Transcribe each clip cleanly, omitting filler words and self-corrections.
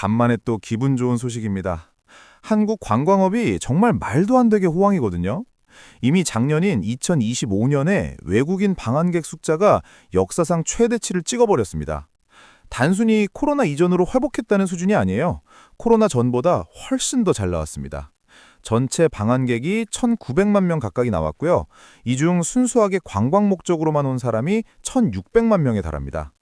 간만에 또 기분 좋은 소식입니다. 한국 관광업이 정말 말도 안 되게 호황이거든요. 이미 작년인 2025년에 외국인 방한객 숫자가 역사상 최대치를 찍어버렸습니다. 단순히 코로나 이전으로 회복했다는 수준이 아니에요. 코로나 전보다 훨씬 더 잘 나왔습니다. 전체 방한객이 1,900만 명 가까이 나왔고요. 이 중 순수하게 관광 목적으로만 온 사람이 1,600만 명에 달합니다.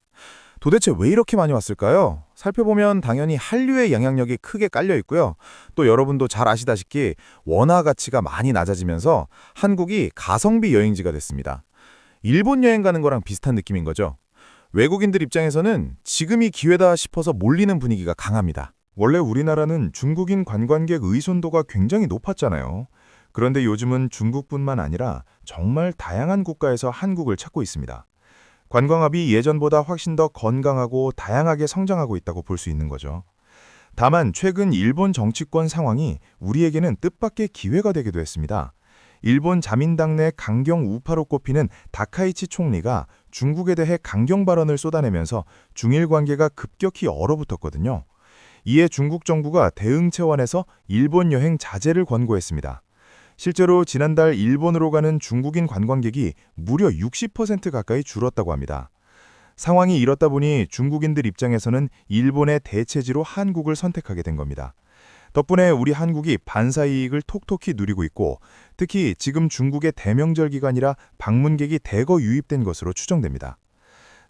도대체 왜 이렇게 많이 왔을까요? 살펴보면 당연히 한류의 영향력이 크게 깔려 있고요. 또 여러분도 잘 아시다시피 원화 가치가 많이 낮아지면서 한국이 가성비 여행지가 됐습니다. 일본 여행 가는 거랑 비슷한 느낌인 거죠. 외국인들 입장에서는 지금이 기회다 싶어서 몰리는 분위기가 강합니다. 원래 우리나라는 중국인 관광객 의존도가 굉장히 높았잖아요. 그런데 요즘은 중국뿐만 아니라 정말 다양한 국가에서 한국을 찾고 있습니다. 관광업이 예전보다 훨씬 더 건강하고 다양하게 성장하고 있다고 볼 수 있는 거죠. 다만 최근 일본 정치권 상황이 우리에게는 뜻밖의 기회가 되기도 했습니다. 일본 자민당 내 강경 우파로 꼽히는 다카이치 총리가 중국에 대해 강경 발언을 쏟아내면서 중일 관계가 급격히 얼어붙었거든요. 이에 중국 정부가 대응 차원에서 일본 여행 자제를 권고했습니다. 실제로 지난달 일본으로 가는 중국인 관광객이 무려 60% 가까이 줄었다고 합니다. 상황이 이렇다 보니 중국인들 입장에서는 일본의 대체지로 한국을 선택하게 된 겁니다. 덕분에 우리 한국이 반사이익을 톡톡히 누리고 있고 특히 지금 중국의 대명절 기간이라 방문객이 대거 유입된 것으로 추정됩니다.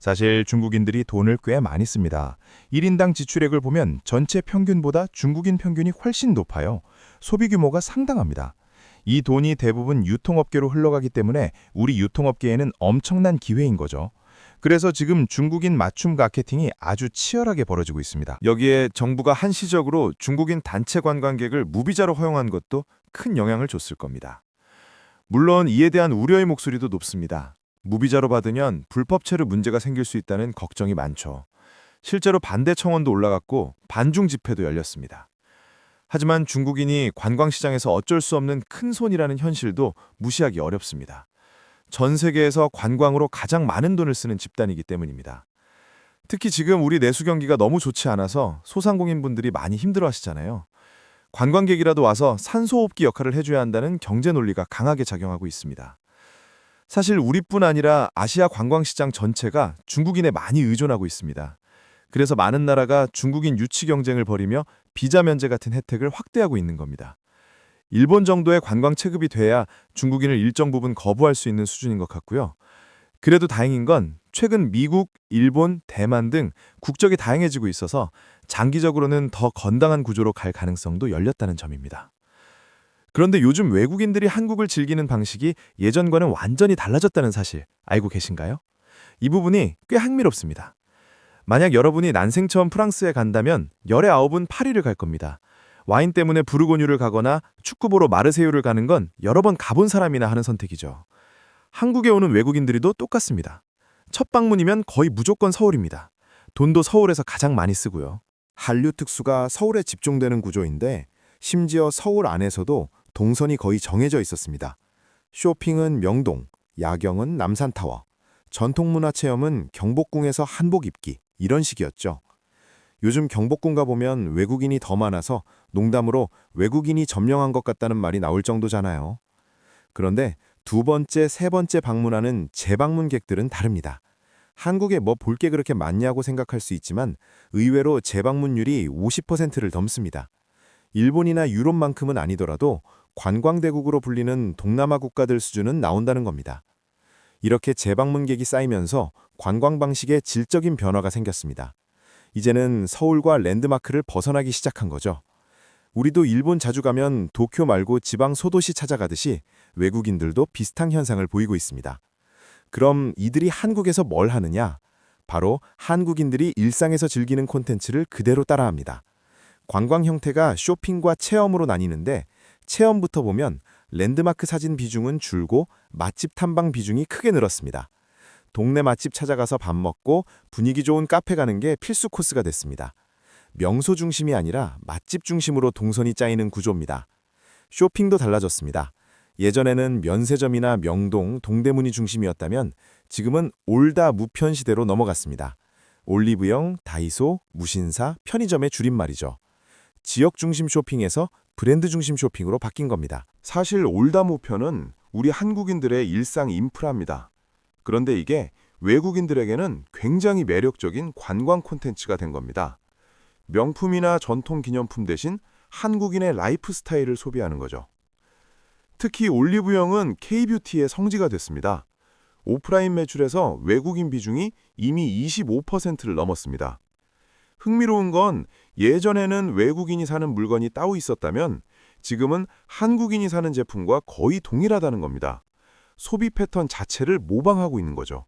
사실 중국인들이 돈을 꽤 많이 씁니다. 1인당 지출액을 보면 전체 평균보다 중국인 평균이 훨씬 높아요. 소비 규모가 상당합니다. 이 돈이 대부분 유통업계로 흘러가기 때문에 우리 유통업계에는 엄청난 기회인 거죠. 그래서 지금 중국인 맞춤 마케팅이 아주 치열하게 벌어지고 있습니다. 여기에 정부가 한시적으로 중국인 단체 관광객을 무비자로 허용한 것도 큰 영향을 줬을 겁니다. 물론 이에 대한 우려의 목소리도 높습니다. 무비자로 받으면 불법체류 문제가 생길 수 있다는 걱정이 많죠. 실제로 반대 청원도 올라갔고 반중 집회도 열렸습니다. 하지만 중국인이 관광시장에서 어쩔 수 없는 큰 손이라는 현실도 무시하기 어렵습니다. 전 세계에서 관광으로 가장 많은 돈을 쓰는 집단이기 때문입니다. 특히 지금 우리 내수 경기가 너무 좋지 않아서 소상공인분들이 많이 힘들어하시잖아요. 관광객이라도 와서 산소호흡기 역할을 해줘야 한다는 경제 논리가 강하게 작용하고 있습니다. 사실 우리뿐 아니라 아시아 관광시장 전체가 중국인에 많이 의존하고 있습니다. 그래서 많은 나라가 중국인 유치 경쟁을 벌이며 비자 면제 같은 혜택을 확대하고 있는 겁니다. 일본 정도의 관광 체급이 돼야 중국인을 일정 부분 거부할 수 있는 수준인 것 같고요. 그래도 다행인 건 최근 미국, 일본, 대만 등 국적이 다양해지고 있어서 장기적으로는 더 건강한 구조로 갈 가능성도 열렸다는 점입니다. 그런데 요즘 외국인들이 한국을 즐기는 방식이 예전과는 완전히 달라졌다는 사실 알고 계신가요? 이 부분이 꽤 흥미롭습니다. 만약 여러분이 난생 처음 프랑스에 간다면 열의 9은 파리를 갈 겁니다. 와인 때문에 부르고뉴를 가거나 축구 보러 마르세유를 가는 건 여러 번 가본 사람이나 하는 선택이죠. 한국에 오는 외국인들도 똑같습니다. 첫 방문이면 거의 무조건 서울입니다. 돈도 서울에서 가장 많이 쓰고요. 한류 특수가 서울에 집중되는 구조인데 심지어 서울 안에서도 동선이 거의 정해져 있었습니다. 쇼핑은 명동, 야경은 남산타워, 전통문화체험은 경복궁에서 한복 입기 이런 식이었죠. 요즘 경복궁 가보면 외국인이 더 많아서 농담으로 외국인이 점령한 것 같다는 말이 나올 정도잖아요. 그런데 두 번째, 세 번째 방문하는 재방문객들은 다릅니다. 한국에 뭐 볼 게 그렇게 많냐고 생각할 수 있지만 의외로 재방문율이 50%를 넘습니다. 일본이나 유럽만큼은 아니더라도 관광대국으로 불리는 동남아 국가들 수준은 나온다는 겁니다. 이렇게 재방문객이 쌓이면서 관광 방식에 질적인 변화가 생겼습니다. 이제는 서울과 랜드마크를 벗어나기 시작한 거죠. 우리도 일본 자주 가면 도쿄 말고 지방 소도시 찾아가듯이 외국인들도 비슷한 현상을 보이고 있습니다. 그럼 이들이 한국에서 뭘 하느냐? 바로 한국인들이 일상에서 즐기는 콘텐츠를 그대로 따라합니다. 관광 형태가 쇼핑과 체험으로 나뉘는데 체험부터 보면 랜드마크 사진 비중은 줄고 맛집 탐방 비중이 크게 늘었습니다. 동네 맛집 찾아가서 밥 먹고 분위기 좋은 카페 가는 게 필수 코스가 됐습니다. 명소 중심이 아니라 맛집 중심으로 동선이 짜이는 구조입니다. 쇼핑도 달라졌습니다. 예전에는 면세점이나 명동, 동대문이 중심이었다면 지금은 올다 무편 시대로 넘어갔습니다. 올리브영, 다이소, 무신사, 편의점의 줄임말이죠. 지역 중심 쇼핑에서 브랜드 중심 쇼핑으로 바뀐 겁니다. 사실 올다모편은 우리 한국인들의 일상 인프라입니다. 그런데 이게 외국인들에게는 굉장히 매력적인 관광 콘텐츠가 된 겁니다. 명품이나 전통 기념품 대신 한국인의 라이프 스타일을 소비하는 거죠. 특히 올리브영은 K-뷰티의 성지가 됐습니다. 오프라인 매출에서 외국인 비중이 이미 25%를 넘었습니다. 흥미로운 건 예전에는 외국인이 사는 물건이 따로 있었다면 지금은 한국인이 사는 제품과 거의 동일하다는 겁니다. 소비 패턴 자체를 모방하고 있는 거죠.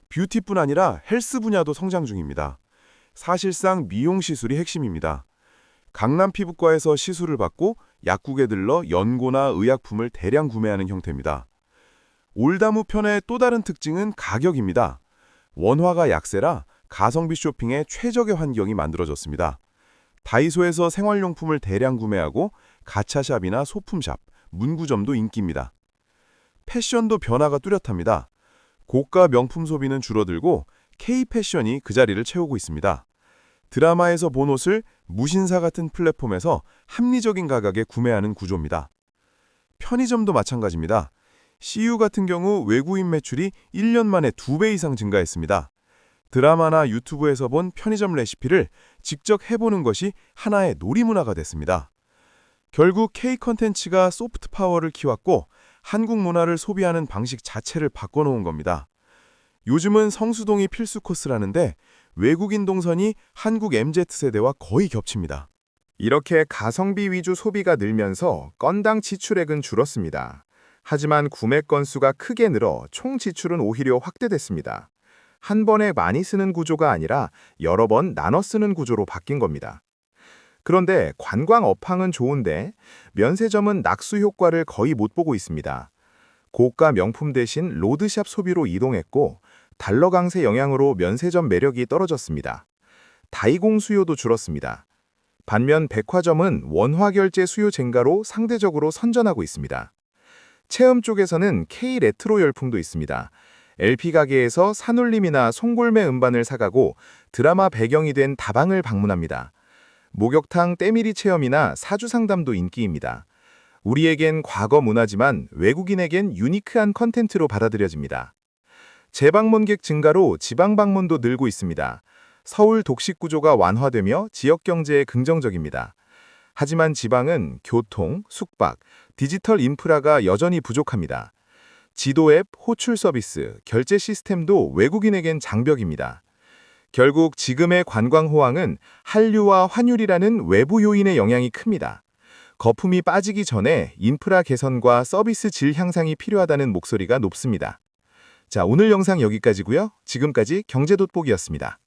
뷰티뿐 아니라 헬스 분야도 성장 중입니다. 사실상 미용 시술이 핵심입니다. 강남 피부과에서 시술을 받고 약국에 들러 연고나 의약품을 대량 구매하는 형태입니다. 올다무 편의 또 다른 특징은 가격입니다. 원화가 약세라 가성비 쇼핑에 최적의 환경이 만들어졌습니다. 다이소에서 생활용품을 대량 구매하고 가차샵이나 소품샵, 문구점도 인기입니다. 패션도 변화가 뚜렷합니다. 고가 명품 소비는 줄어들고 K-패션이 그 자리를 채우고 있습니다. 드라마에서 본 옷을 무신사 같은 플랫폼에서 합리적인 가격에 구매하는 구조입니다. 편의점도 마찬가지입니다. CU 같은 경우 외국인 매출이 1년 만에 2배 이상 증가했습니다. 드라마나 유튜브에서 본 편의점 레시피를 직접 해보는 것이 하나의 놀이문화가 됐습니다. 결국 K-컨텐츠가 소프트 파워를 키웠고 한국 문화를 소비하는 방식 자체를 바꿔놓은 겁니다. 요즘은 성수동이 필수 코스라는데 외국인 동선이 한국 MZ세대와 거의 겹칩니다. 이렇게 가성비 위주 소비가 늘면서 건당 지출액은 줄었습니다. 하지만 구매 건수가 크게 늘어 총 지출은 오히려 확대됐습니다. 한 번에 많이 쓰는 구조가 아니라 여러 번 나눠 쓰는 구조로 바뀐 겁니다. 그런데 관광 업황은 좋은데 면세점은 낙수 효과를 거의 못 보고 있습니다. 고가 명품 대신 로드샵 소비로 이동했고 달러 강세 영향으로 면세점 매력이 떨어졌습니다. 다이공 수요도 줄었습니다. 반면 백화점은 원화 결제 수요 증가로 상대적으로 선전하고 있습니다. 체험 쪽에서는 K-레트로 열풍도 있습니다. LP 가게에서 산울림이나 송골매 음반을 사가고 드라마 배경이 된 다방을 방문합니다. 목욕탕 때밀이 체험이나 사주 상담도 인기입니다. 우리에겐 과거 문화지만 외국인에겐 유니크한 컨텐츠로 받아들여집니다. 재방문객 증가로 지방 방문도 늘고 있습니다. 서울 독식 구조가 완화되며 지역 경제에 긍정적입니다. 하지만 지방은 교통, 숙박, 디지털 인프라가 여전히 부족합니다. 지도 앱, 호출 서비스, 결제 시스템도 외국인에겐 장벽입니다. 결국 지금의 관광 호황은 한류와 환율이라는 외부 요인의 영향이 큽니다. 거품이 빠지기 전에 인프라 개선과 서비스 질 향상이 필요하다는 목소리가 높습니다. 자, 오늘 영상 여기까지고요. 지금까지 경제돋보기였습니다.